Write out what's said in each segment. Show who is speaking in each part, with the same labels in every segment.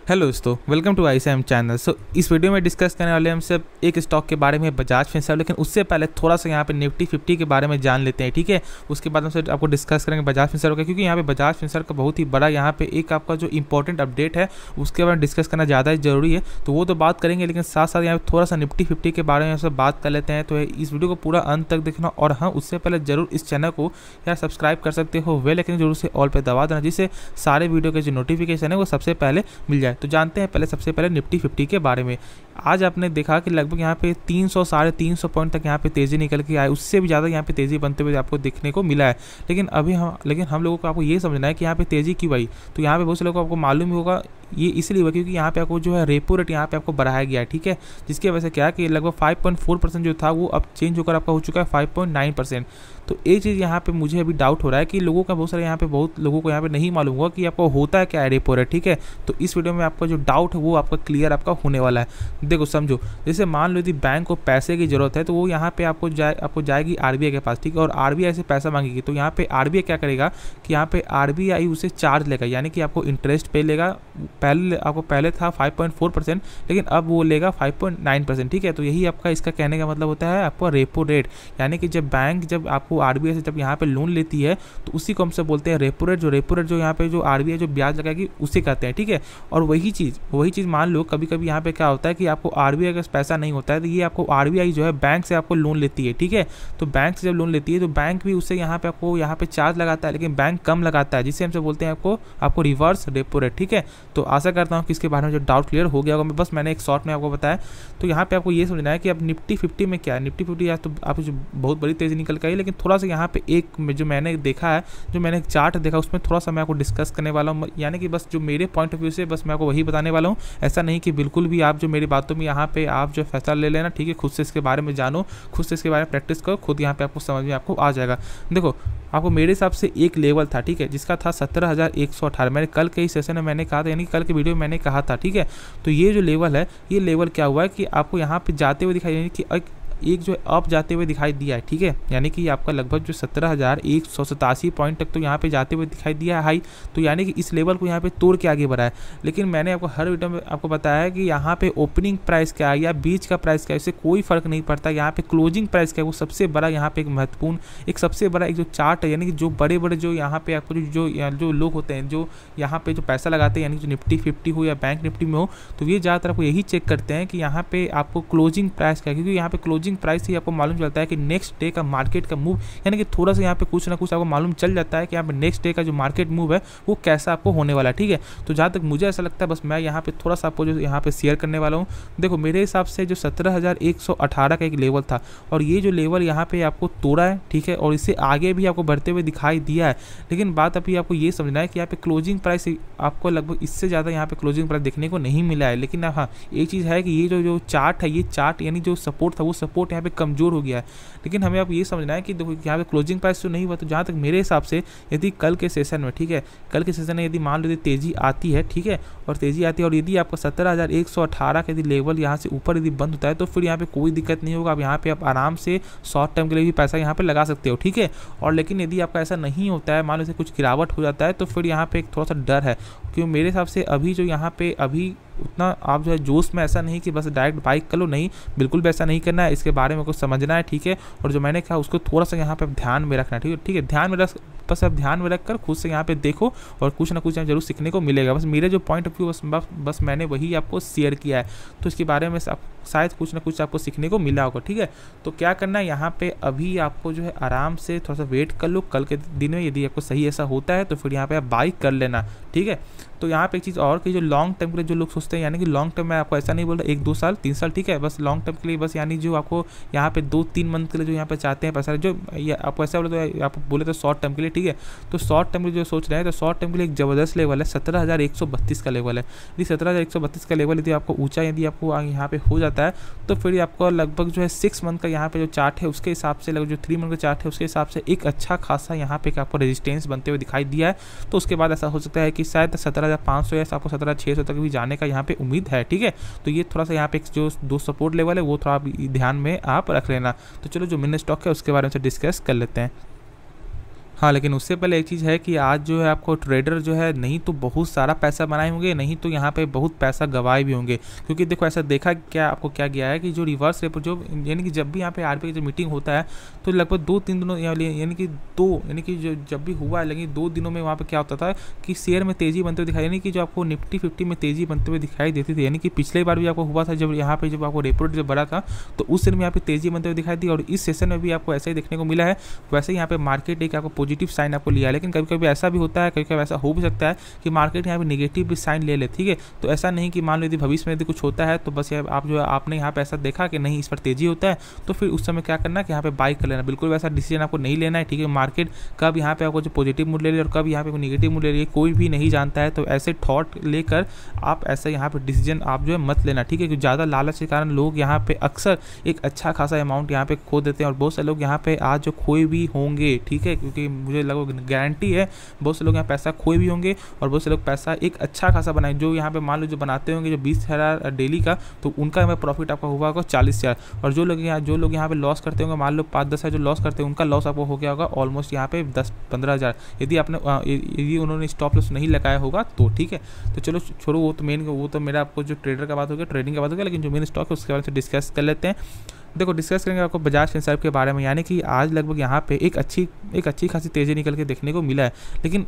Speaker 1: Hello दोस्तों, welcome to ICM channel. इस video में डिस्कस करने वाले हम सब एक स्टॉक के बारे में, बजाज फिनसर्व। लेकिन उससे पहले थोड़ा सा यहाँ पे निफ्टी 50 के बारे में जान लेते हैं, ठीक है। उसके बाद हम सब आपको डिस्कस करेंगे बजाज फिनसर्व का, क्योंकि यहाँ पे बजाज फिनसर्व का बहुत ही बड़ा यहाँ पे एक आपका जो इंपॉर्टेंट अपडेट है उसके बारे में डिस्कस करना ज़्यादा ही जरूरी है। तो वो तो बात करेंगे, लेकिन साथ साथ यहाँ पे थोड़ा सा निफ्टी 50 के बारे में सब बात कर लेते हैं। तो इस वीडियो को पूरा अंत तक देखना, और हाँ, उससे पहले जरूर इस चैनल को यार सब्सक्राइब कर सकते हो, बेल आइकन जरूर से ऑल पे दबा देना, जिससे सारे वीडियो के जो नोटिफिकेशन है वो सबसे पहले मिल जाए। तो जानते हैं सबसे पहले निफ्टी 50 के बारे में। आज आपने देखा कि लगभग यहाँ पे 300 साढ़े 300 पॉइंट तक यहाँ पे तेज़ी निकल के आए, उससे भी ज़्यादा यहाँ पे तेज़ी बनते हुए आपको देखने को मिला है। लेकिन हम लोगों को आपको ये समझना है कि यहाँ पे तेज़ी क्यों आई। तो यहाँ पे बहुत से लोगों को आपको मालूम होगा, ये इसलिए हुआ क्योंकि यहाँ पे आपको जो है रेपो रेट यहाँ पे आपको बढ़ाया गया है, ठीक है। जिसकी वजह से क्या कि लगभग 5.4% जो था वो अब चेंज होकर आपका हो चुका है 5.9%। तो एक चीज़ यहाँ पे मुझे अभी डाउट हो रहा है कि लोगों का बहुत सारे यहाँ पे बहुत लोगों को यहाँ पे नहीं मालूम होगा कि आपको होता है क्या है रेपो रेट, ठीक है। तो इस वीडियो में आपका जो डाउट है वो आपका क्लियर आपका होने वाला है। देखो समझो, जैसे मान लो यदि बैंक को पैसे की जरूरत है तो वो यहाँ पे आपको जाएगी RBI के पास, ठीक है। और RBI से पैसा मांगेगी, तो यहाँ पे RBI क्या करेगा कि यहाँ पे RBI उसे चार्ज लेगा, यानी कि आपको इंटरेस्ट पे लेगा। पहले था 5.4%, लेकिन अब वो लेगा 5.9%, ठीक है। तो यही आपका इसका कहने का मतलब होता है आपका रेपो रेट, यानी कि जब बैंक जब आपको RBI से जब यहाँ पे लोन लेती है तो उसी को हमसे बोलते हैं रेपो रेट। जो यहाँ पे जो RBI जो ब्याज लगाएगी उसे कहते हैं, ठीक है। और वही चीज़ मान लो कभी कभी यहाँ पे क्या होता है कि आपको RBI का पैसा नहीं होता है, तो ये आपको RBI जो है बैंक से आपको लोन लेती है, ठीक है। तो बैंक से जब लोन लेती है तो बैंक भी उससे यहाँ पे आपको यहाँ पे चार्ज लगाता है, लेकिन बैंक कम लगाता है, जिससे हमसे बोलते हैं आपको रिवर्स रेपो रेट, ठीक है। तो आशा करता हूँ कि इसके बारे में जो डाउट क्लियर हो गया होगा। बस मैंने एक शॉर्ट में आपको बताया। तो यहाँ पे आपको ये समझना है कि अब निफ्टी 50 में क्या है। निफ्टी 50 आज तो आप जो बहुत बड़ी तेज़ी निकल के आई, लेकिन थोड़ा सा यहाँ पे जो मैंने देखा है, जो मैंने एक चार्ट देखा, उसमें थोड़ा सा मैं आपको डिस्कस करने वाला हूँ। यानी कि बस जो मेरे पॉइंट ऑफ व्यू से बस मैं आपको वही बताने वाला हूँ। ऐसा नहीं कि बिल्कुल भी आप जो मेरी बातों में यहाँ पे आप जो फैसला ले लेना, ठीक है। खुद से इसके बारे में जानो, खुद से इसके बारे में प्रैक्टिस करो, खुद यहाँ पे आपको समझ में आपको आ जाएगा। देखो, आपको मेरे हिसाब से एक लेवल था, ठीक है, जिसका था 17,118। मैंने कल के ही सेशन में मैंने कहा था, यानी कल के वीडियो में मैंने कहा था, ठीक है। तो ये जो लेवल है, ये लेवल क्या हुआ है कि आपको यहाँ पे जाते हुए दिखाई, यानी कि एक जो अप जाते हुए दिखाई दिया है, ठीक है। यानी कि आपका लगभग जो 17,187 पॉइंट तक तो यहाँ पे जाते हुए दिखाई दिया है हाई। तो यानी कि इस लेवल को यहाँ पे तोड़ के आगे बढ़ा है। लेकिन मैंने आपको हर वीडियो में आपको बताया है कि यहाँ पे ओपनिंग प्राइस क्या है या बीच का प्राइस क्या है, इससे कोई फर्क नहीं पड़ता। यहाँ पे क्लोजिंग प्राइस क्या है, वो सबसे बड़ा यहाँ पे एक महत्वपूर्ण एक सबसे बड़ा एक जो चार्ट है, यानी कि जो बड़े बड़े जो यहाँ पे आपको जो लोग होते हैं, जो यहाँ पे जो पैसा लगाते हैं, यानी जो निफ्टी 50 हो या बैंक निफ्टी में हो, तो ये ज़्यादातर आपको यही चेक करते हैं कि यहाँ पे आपको क्लोजिंग प्राइस क्या है। क्योंकि यहाँ पे क्लोजिंग प्राइस से आपको मालूम चलता है कि नेक्स्ट डे का मार्केट का मूव, यानी कि थोड़ा सा यहाँ पे कुछ ना कुछ आपको मालूम चल जाता है कि यहाँ पे नेक्स्ट डे का जो मार्केट मूव है वो कैसा आपको होने वाला है, ठीक है। तो जहाँ तक मुझे ऐसा लगता है, बस मैं यहाँ पे थोड़ा सा आपको जो यहाँ पे शेयर करने वाला हूँ। देखो, मेरे हिसाब से जो 17,118 का एक लेवल था, और ये जो लेवल यहाँ पे आपको तोड़ा है, ठीक है, और इससे आगे भी आपको बढ़ते हुए दिखाई दिया है। लेकिन बात अभी आपको ये समझना है कि यहाँ पे क्लोजिंग प्राइस आपको लगभग इससे ज़्यादा यहाँ पे क्लोजिंग प्राइस देखने को नहीं मिला है। लेकिन हाँ, एक चीज़ है कि ये जो चार्ट है, ये चार्ट यानी जो सपोर्ट था वो सपोर्ट यहाँ पे कमजोर हो गया है। लेकिन हमें आप ये समझना है कि देखो यहाँ पे क्लोजिंग प्राइस तो नहीं हुआ। तो जहाँ तक मेरे हिसाब से यदि कल के सेशन में, ठीक है, कल के सेशन में यदि मान लो यदि तेज़ी आती है, ठीक है, और तेज़ी आती है और यदि आपका 17,118 का यदि लेवल यहाँ से ऊपर यदि बंद होता है, तो फिर यहाँ पे कोई दिक्कत नहीं होगा। आप यहाँ पे आप आराम से शॉर्ट टर्म के लिए भी पैसा यहाँ पे लगा सकते हो, ठीक है। और लेकिन यदि आपका ऐसा नहीं होता है, मान लो कुछ गिरावट हो जाता है, तो फिर यहाँ पे एक थोड़ा सा डर है। क्योंकि मेरे हिसाब से अभी जो यहाँ पे अभी उतना आप जो है जोश में ऐसा नहीं कि बस डायरेक्ट बाइक कर लो, नहीं, बिल्कुल भी ऐसा नहीं करना है। इसके बारे में कुछ समझना है, ठीक है। और जो मैंने कहा उसको थोड़ा सा यहाँ पे ध्यान में रखना है, ठीक है। ध्यान में रखकर खुद से यहाँ पे देखो, और कुछ ना कुछ जरूर सीखने को मिलेगा। बस मेरे जो पॉइंट ऑफ व्यू बस मैंने वही आपको शेयर किया है। तो इसके बारे में शायद कुछ ना कुछ आपको सीखने को मिला होगा, ठीक है। तो क्या करना है, यहाँ पे अभी आपको जो है आराम से थोड़ा सा वेट कर लो। कल के दिन में यदि आपको सही ऐसा होता है तो फिर यहाँ पे आप बाई कर लेना, ठीक है। तो यहाँ पे एक चीज़ और कि जो लॉन्ग टर्म के लिए जो लोग सोचते हैं, यानी कि लॉन्ग टर्म में आपको ऐसा नहीं बोल रहा 1-2 साल 3 साल, ठीक है, बस लॉन्ग टर्म के लिए, बस यानी जो आपको यहाँ पे 2-3 मंथ के लिए जो यहाँ पे चाहते हैं पैसा, जो आपको ऐसा बोले तो आप बोले तो शॉर्ट टर्म के लिए, ठीक है। तो शॉर्ट टर्म के जो सोच रहे हैं, तो शॉर्ट टर्म के लिए एक ज़बरदस्त लेवल है, 17,132 का लेवल है। यदि 17,132 का लेवल यदि आपको ऊँचा यदि आपको यहाँ पे हो जाता है, तो फिर आपको लगभग जो है 6 मंथ का यहाँ पे जो चार्ट है उसके हिसाब से, लगभग जो 3 मंथ का चार्ट है उसके हिसाब से एक अच्छा खासा यहाँ पे आपको रेजिस्टेंस बनते हुए दिखाई दिया है। तो उसके बाद ऐसा हो सकता है कि शायद 17,500 या आपको 17,600 तक भी जाने का यहाँ पे उम्मीद है, ठीक है। तो ये थोड़ा सा यहाँ पे जो 2 सपोर्ट लेवल है वो थोड़ा ध्यान में आप रख लेना। तो चलो, जो मेन स्टॉक है उसके बारे में डिस्कस कर लेते हैं। हाँ, लेकिन उससे पहले एक चीज़ है कि आज जो है आपको ट्रेडर जो है नहीं तो बहुत सारा पैसा बनाए होंगे, नहीं तो यहाँ पे बहुत पैसा गंवाए भी होंगे। क्योंकि देखो ऐसा देखा क्या आपको क्या गया है कि जो रिवर्स रेपो जो यानी कि जब भी यहाँ पे आरबीआई की जो मीटिंग होता है तो लगभग 2-3 दिनों यानी कि जो जब भी हुआ है लेकिन 2 दिनों में वहाँ पे क्या होता था कि शेयर में तेज़ी बनते हुए दिखाई, यानी कि जो आपको निफ्टी 50 में तेज़ी बनते हुए दिखाई देती थी। यानी कि पिछले बार भी आपको हुआ था जब यहाँ पे जब आपको रेपो रेट जब बढ़ा था तो उस दिन में यहाँ पे तेज़ी बनते हुए दिखाई दी, और इस सेशन में भी आपको ऐसा ही देखने को मिला है। वैसे ही यहाँ पे मार्केट एक आपको पॉजिटिव साइन आपको लिया है, लेकिन कभी कभी ऐसा भी होता है, कभी कभी ऐसा हो भी सकता है कि मार्केट यहाँ पे नेगेटिव भी साइन ले ले, ठीक है। तो ऐसा नहीं कि मान लो यदि भविष्य में यदि कुछ होता है तो बस आप जो है आपने यहाँ पे ऐसा देखा कि नहीं इस पर तेजी होता है तो फिर उस समय क्या करना कि यहाँ पे बाई कर लेना। बिल्कुल वैसा डिसीजन आपको नहीं लेना है, ठीक है। मार्केट कब यहाँ पे आपको जो पॉजिटिव मूड ले रही है और कब यहाँ पे नेगेटिव मूड ले रही है कोई भी नहीं जानता है। तो ऐसे थॉट लेकर आप ऐसे यहाँ पे डिसीजन आप जो है मत लेना, ठीक है। क्योंकि ज़्यादा लालच के कारण लोग यहाँ पे अक्सर एक अच्छा खासा अमाउंट यहाँ पे खो देते हैं, और बहुत से लोग यहाँ पे आज जो खोए भी होंगे, ठीक है। क्योंकि मुझे लगभग गारंटी है बहुत से लोग यहाँ पैसा खोए भी होंगे और बहुत से लोग पैसा एक अच्छा खासा बनाए। जो यहाँ पे मान लो जो बनाते होंगे जो 20,000 डेली का, तो उनका यहाँ प्रॉफिट आपका हुआ होगा 40,000, और जो लोग यहाँ पे लॉस करते होंगे मान लो 5-10,000 जो लॉस करते हैं उनका लॉस आपको हो गया होगा ऑलमोस्ट यहाँ पे 10-15,000, यदि उन्होंने स्टॉप लॉस नहीं लगाया होगा तो, ठीक है। तो चलो छोड़ो वो तो मेरा आपको जो ट्रेडर का बात हो गया, ट्रेडिंग का बात हो गया, लेकिन जो मेन स्टॉक है उसके बारे में डिस्कस कर लेते हैं। देखो डिस्कस करेंगे आपको बजाज फिनसर्व के बारे में, यानी कि आज लगभग यहाँ पे एक अच्छी खासी तेज़ी निकल के देखने को मिला है, लेकिन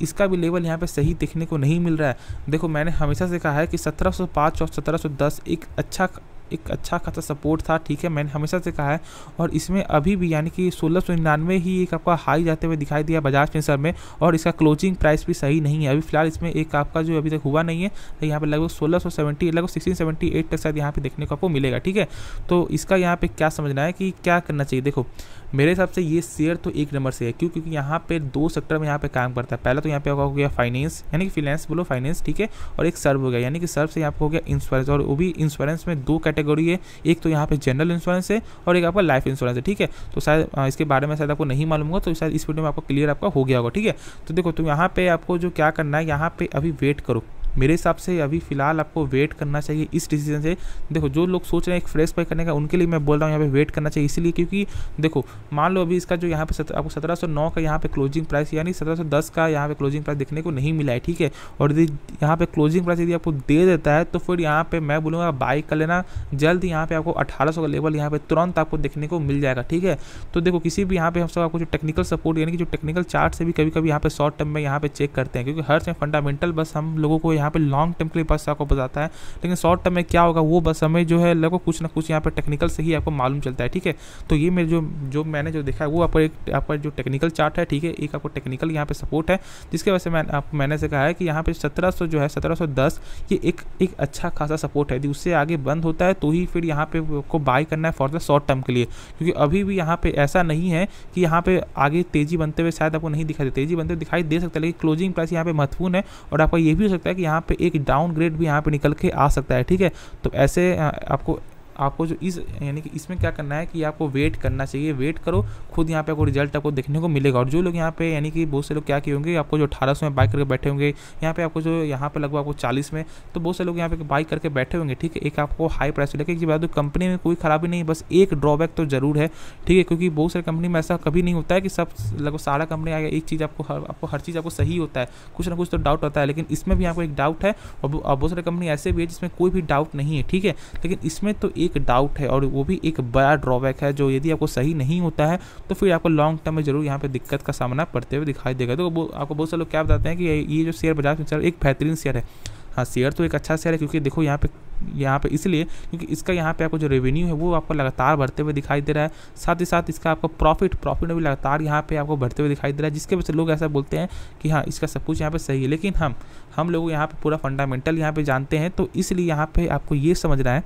Speaker 1: इसका भी लेवल यहाँ पे सही देखने को नहीं मिल रहा है। देखो मैंने हमेशा से कहा है कि 1705 और 1710 एक अच्छा खासा सपोर्ट था, ठीक है। मैंने हमेशा से कहा है, और इसमें अभी भी यानी कि 1699 ही एक आपका हाई जाते हुए दिखाई दिया बजाज फिनसर्व में, और इसका क्लोजिंग प्राइस भी सही नहीं है। अभी फिलहाल इसमें एक आपका जो अभी तक हुआ नहीं है, तो यहाँ पे लगभग 1678 तक शायद यहाँ पे देखने को आपको मिलेगा, ठीक है। तो इसका यहाँ पे क्या समझना है कि क्या करना चाहिए। देखो मेरे हिसाब से ये शेयर तो एक नंबर से है, क्योंकि यहाँ पे 2 सेक्टर में यहाँ पे काम करता है। पहला तो यहाँ पे हो गया फाइनेंस, यानी कि फाइनेंस बोलो फाइनेंस, ठीक है, और एक सर्व हो गया, यानी कि सर्व से यहाँ पे हो गया इंश्योरेंस, और वो भी इंश्योरेंस में 2 कैटेगरी है, एक तो यहाँ पे जनरल इंश्योरेंस है और एक आपका लाइफ इंश्योरेंस है, ठीक है। तो शायद इसके बारे में शायद आपको नहीं मालूम होगा, तो शायद इस वीडियो में आपको क्लियर आपका हो गया होगा, ठीक है। तो देखो तो यहाँ पे आपको जो क्या करना है, यहाँ पे अभी वेट करो। मेरे हिसाब से अभी फिलहाल आपको वेट करना चाहिए इस डिसीजन से। देखो जो लोग सोच रहे हैं एक फ्रेश बाय करने का, उनके लिए मैं बोल रहा हूँ यहाँ पे वेट करना चाहिए, इसलिए क्योंकि देखो मान लो अभी इसका जो यहाँ पे आपको 1709 का यहाँ पे क्लोजिंग प्राइस यानी 1710 का यहाँ पे क्लोजिंग प्राइस देखने को नहीं मिला है, ठीक है। और यदि यहाँ पे क्लोजिंग प्राइस यदि आपको दे देता है तो फिर यहाँ पे मैं बोलूँगा बाई कर लेना जल्द। यहाँ पे आपको 1800 का लेवल यहाँ पे तुरंत आपको देखने को मिल जाएगा, ठीक है। तो देखो किसी भी यहाँ पे हम सब आपको जो टेक्निकल सपोर्ट यानी कि जो टेक्निकल चार्ट से भी कभी कभी यहाँ पे शॉर्ट टर्म में यहाँ पे चेक करते हैं, क्योंकि हर से फंडामेंटल बस हम लोगों को यहाँ पे लॉन्ग टर्म के लिए बस आपको बताता है, लेकिन शॉर्ट टर्म में क्या होगा वो बस हमें जो है लगभग कुछ ना कुछ यहाँ पे टेक्निकल से ही आपको मालूम चलता है, ठीक है। तो ये मेरे जो मैंने जो देखा है वो आपका जो टेक्निकल चार्ट है, ठीक है, एक आपको टेक्निकल यहाँ पे सपोर्ट है, जिसके वजह से मैंने से कहा है कि यहाँ पे 1700 जो है 1710 ये एक अच्छा खासा सपोर्ट है। यदि उससे आगे बंद होता है तो ही फिर यहाँ पे आपको बाय करना है फॉर द शॉर्ट टर्म के लिए, क्योंकि अभी भी यहाँ पे ऐसा नहीं है कि यहाँ पे आगे तेजी बनते हुए शायद आपको नहीं दिखाई दे, तेजी बनते हुए दिखाई दे सकता है, लेकिन क्लोजिंग प्राइस यहाँ पे महत्वपूर्ण है, और आपका ये भी हो सकता है कि यहाँ पे एक डाउन ग्रेड भी यहाँ पे निकल के आ सकता है, ठीक है। तो ऐसे आपको जो यानी कि इसमें क्या करना है कि आपको वेट करना चाहिए, वेट करो, खुद यहाँ पे आपको रिजल्ट आपको देखने को मिलेगा। और जो लोग यहाँ पे यानी कि बहुत से लोग क्या किए होंगे, आपको जो 1800 में बाई करके बैठे होंगे, यहाँ पे आपको जो यहाँ पे लगभग आपको 40 में, तो बहुत से लोग यहाँ पे बाई करके बैठे होंगे, ठीक है। एक आपको हाई प्राइस लेके एक बात, कंपनी में कोई खराबी नहीं, बस एक ड्रॉबैक तो जरूर है, ठीक है, क्योंकि बहुत सारी कंपनी में ऐसा कभी नहीं होता है कि सब लगभग सारा कंपनी आएगा एक चीज़ आपको हर चीज़ आपको सही होता है, कुछ ना कुछ तो डाउट होता है, लेकिन इसमें भी आपको एक डाउट है, और बहुत सारी कंपनी ऐसे भी है जिसमें कोई भी डाउट नहीं है, ठीक है, लेकिन इसमें तो एक डाउट है, और वो भी एक बड़ा ड्रॉबैक है, जो यदि आपको सही नहीं होता है तो फिर आपको लॉन्ग टर्म में जरूर यहाँ पे दिक्कत का सामना पड़ते हुए दिखाई देगा। तो आपको बहुत से लोग क्या बताते हैं कि ये जो शेयर बजाज फिनसर्व एक बेहतरीन शेयर है। हाँ, शेयर तो एक अच्छा शेयर है, क्योंकि देखो यहाँ पे इसलिए क्योंकि इसका यहाँ पे आपको जो रेवेन्यू है वो आपको लगातार बढ़ते हुए दिखाई दे रहा है, साथ ही साथ इसका आपका प्रॉफिट भी लगातार यहाँ पे आपको बढ़ते हुए दिखाई दे रहा है, जिसके वजह से लोग ऐसा बोलते हैं कि हाँ इसका सब कुछ यहाँ पे सही है। लेकिन हम लोग यहाँ पे पूरा फंडामेंटल यहाँ पे जानते हैं, तो इसलिए यहाँ पे आपको ये समझना है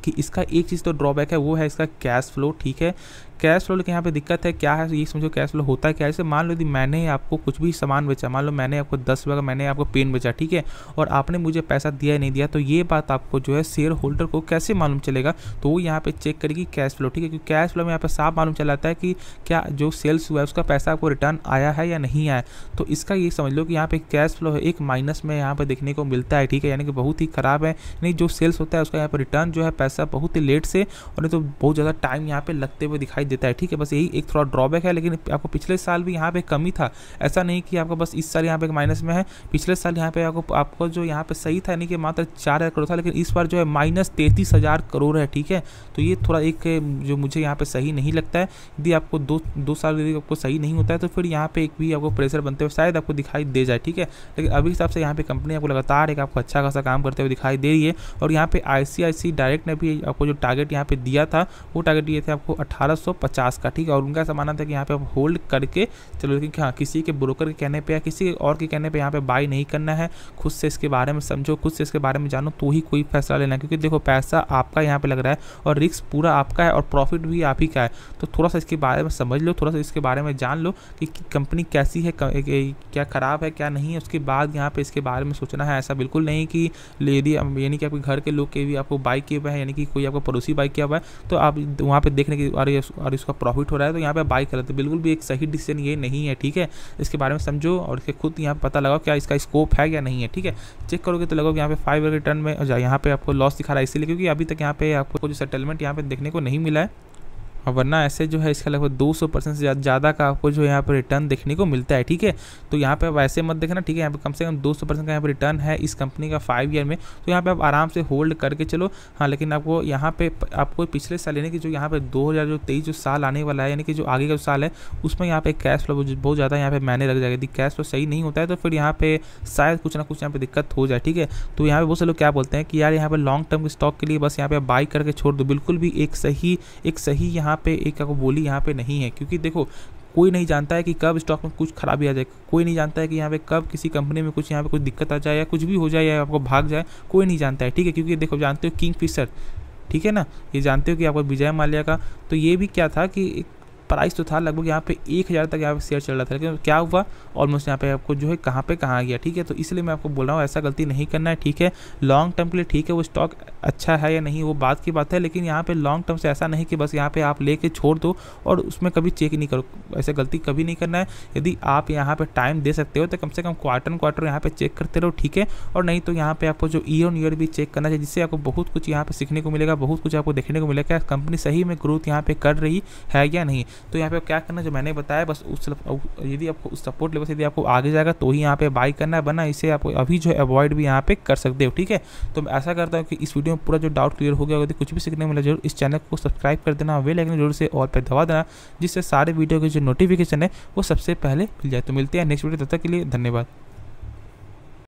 Speaker 1: कि इसका एक चीज़ तो ड्रॉबैक है, वो है इसका कैश फ्लो, ठीक है। कैश फ्लो लेकिन यहाँ पे दिक्कत है, क्या है ये समझो कैश फ्लो होता है क्या। जैसे मान लो यदि मैंने आपको कुछ भी सामान बेचा, मान लो मैंने आपको 10 रुपये का मैंने आपको पेन बेचा, ठीक है, और आपने मुझे पैसा दिया नहीं दिया, तो ये बात आपको जो है शेयर होल्डर को कैसे मालूम चलेगा, तो वो यहाँ पे चेक करेगी कैश फ्लो, ठीक है, क्योंकि कैश फ्लो में यहाँ पे साफ मालूम चल जाता है कि क्या जो सेल्स हुआ है उसका पैसा आपको रिटर्न आया है या नहीं आया। तो इसका ये समझ लो कि यहाँ पे कैश फ्लो है एक माइनस में यहाँ पे देखने को मिलता है, ठीक है, यानी कि बहुत ही खराब है, यानी जो सेल्स होता है उसका यहाँ पर रिटर्न जो है पैसा बहुत ही लेट से और नहीं तो बहुत ज़्यादा टाइम यहाँ पे लगते हुए दिखाई देता है, ठीक है। बस यही एक थोड़ा ड्रॉबैक है, लेकिन आपको पिछले साल भी यहाँ पे कमी था, ऐसा नहीं कि आपको बस इस साल यहाँ पे माइनस में है। पिछले साल यहाँ पे आपको जो यहाँ पे सही था, यानी कि मात्र 4,000 करोड़ था, लेकिन इस बार जो है माइनस 33,000 करोड़ है, ठीक है। तो ये थोड़ा एक जो मुझे यहाँ पे सही नहीं लगता है। यदि आपको दो साल यदि आपको सही नहीं होता है तो फिर यहाँ पे एक भी आपको प्रेशर बनते हुए शायद आपको दिखाई दे जाए, ठीक है। लेकिन अभी हिसाब से यहाँ पे कंपनी आपको लगातार एक आपको अच्छा खासा काम करते हुए दिखाई दे रही है। और यहाँ पे ICICI डायरेक्ट ने भी आपको जो टारगेट यहाँ पे दिया था, वो टारगेट दिए थे आपको 1850 का, ठीक है। और उनका ऐसा मानना था कि यहाँ पे आप होल्ड करके चलो, लेकिन हाँ, किसी के ब्रोकर के कहने पे या किसी और के कहने पे यहाँ पे बाई नहीं करना है। खुद से इसके बारे में समझो, खुद से इसके बारे में जानो, तो ही कोई फैसला लेना है। क्योंकि देखो पैसा आपका यहाँ पे लग रहा है और रिस्क पूरा आपका है और प्रॉफिट भी आप ही का है। तो थोड़ा सा इसके बारे में समझ लो, थोड़ा सा इसके बारे में जान लो कि कंपनी कैसी है, क्या ख़राब है क्या नहीं है, उसके बाद यहाँ पे इसके बारे में सोचना है। ऐसा बिल्कुल नहीं कि यदि यानी कि आपके घर के लोग के भी आपको बाई किए हुए हैं, यानी कि कोई आपको पड़ोसी बाई किया हुआ है, तो आप वहाँ पे देखने की और इसका प्रॉफिट हो रहा है तो यहाँ पे बाई कर लेते, बिल्कुल भी एक सही डिसीजन ये नहीं है, ठीक है। इसके बारे में समझो और इसके खुद यहाँ पे पता लगाओ क्या इसका स्कोप है या नहीं है, ठीक है। चेक करोगे तो लगोगे यहाँ पे 5 रिटर्न में यहाँ पे आपको लॉस दिखा रहा है, इसीलिए क्योंकि अभी तक यहाँ पे आपको जो सेटलमेंट यहाँ पे देखने को नहीं मिला है, और वरना ऐसे जो है इसका लगभग 200% से ज़्यादा का आपको जो यहाँ पर रिटर्न देखने को मिलता है, ठीक है। तो यहाँ पे आप ऐसे मत देखना, ठीक है। यहाँ पे कम से कम 200% का यहाँ पे रिटर्न है इस कंपनी का 5 ईयर में, तो यहाँ पे आप आराम से होल्ड करके चलो। हाँ, लेकिन आपको यहाँ पे आपको पिछले साल यानी कि जो यहाँ पे 2023 जो साल आने वाला है, यानी कि जो आगे का साल है, उसमें यहाँ पे कैश फ्लो बहुत ज़्यादा यहाँ पे मायने लग जाएगा। यदि कैश फ्लो सही नहीं होता है तो फिर यहाँ पे शायद कुछ ना कुछ यहाँ पे दिक्कत हो जाए, ठीक है। तो यहाँ पे बहुत से लोग क्या बोलते हैं कि यार यहाँ पे लॉन्ग टर्म के स्टॉक के लिए बस यहाँ पे बाई करके छोड़ दो, बिल्कुल भी एक सही यहाँ पे एक आपको बोली यहाँ पे नहीं है। क्योंकि देखो कोई नहीं जानता है कि कब स्टॉक में कुछ खराबी आ जाए, कोई नहीं जानता है कि यहाँ पे कब किसी कंपनी में कुछ यहाँ पे कुछ दिक्कत आ जाए या कुछ भी हो जाए या आपको भाग जाए, कोई नहीं जानता है, ठीक है। क्योंकि देखो जानते हो किंगफिशर, ठीक है ना, ये जानते हो कि आपको विजय माल्या का, तो ये भी क्या था कि प्राइस तो था लगभग यहाँ पे 1,000 तक यहाँ पे शेयर चल रहा था, लेकिन क्या हुआ ऑलमोस्ट यहाँ पे आपको जो है कहाँ आ गया, ठीक है। तो इसलिए मैं आपको बोल रहा हूँ ऐसा गलती नहीं करना है, ठीक है। लॉन्ग टर्म के लिए ठीक है वो स्टॉक अच्छा है या नहीं वो बात की बात है, लेकिन यहाँ पे लॉन्ग टर्म से ऐसा नहीं कि बस यहाँ पे आप लेके छोड़ दो और उसमें कभी चेक नहीं करो, ऐसे गलती कभी नहीं करना है। यदि आप यहाँ पे टाइम दे सकते हो तो कम से कम क्वार्टर यहाँ पे चेक करते रहो, ठीक है। और नहीं तो यहाँ पे आपको जो ईयर ऑन ईयर भी चेक करना चाहिए, जिससे आपको बहुत कुछ यहाँ पे सीखने को मिलेगा, बहुत कुछ आपको देखने को मिलेगा कंपनी सही में ग्रोथ यहाँ पे कर रही है या नहीं। तो यहाँ पे क्या करना जो मैंने बताया, बस उस यदि आपको उस सपोर्ट लेवल से यदि आपको आगे जाएगा तो ही यहाँ पे बाई करना है, वरना इसे आप अभी जो अवॉइड भी यहाँ पे कर सकते हो, ठीक है। तो मैं ऐसा करता हूँ कि इस वीडियो में पूरा जो डाउट क्लियर हो गया, यदि कुछ भी सीखने को मिला जरूर इस चैनल को सब्सक्राइब कर देना, बेल आइकन जरूर से ऑल पे दबा देना, जिससे सारे वीडियो के जो नोटिफिकेशन है वो सबसे पहले मिल जाए। तो मिलते हैं नेक्स्ट वीडियो, तब तक के लिए धन्यवाद।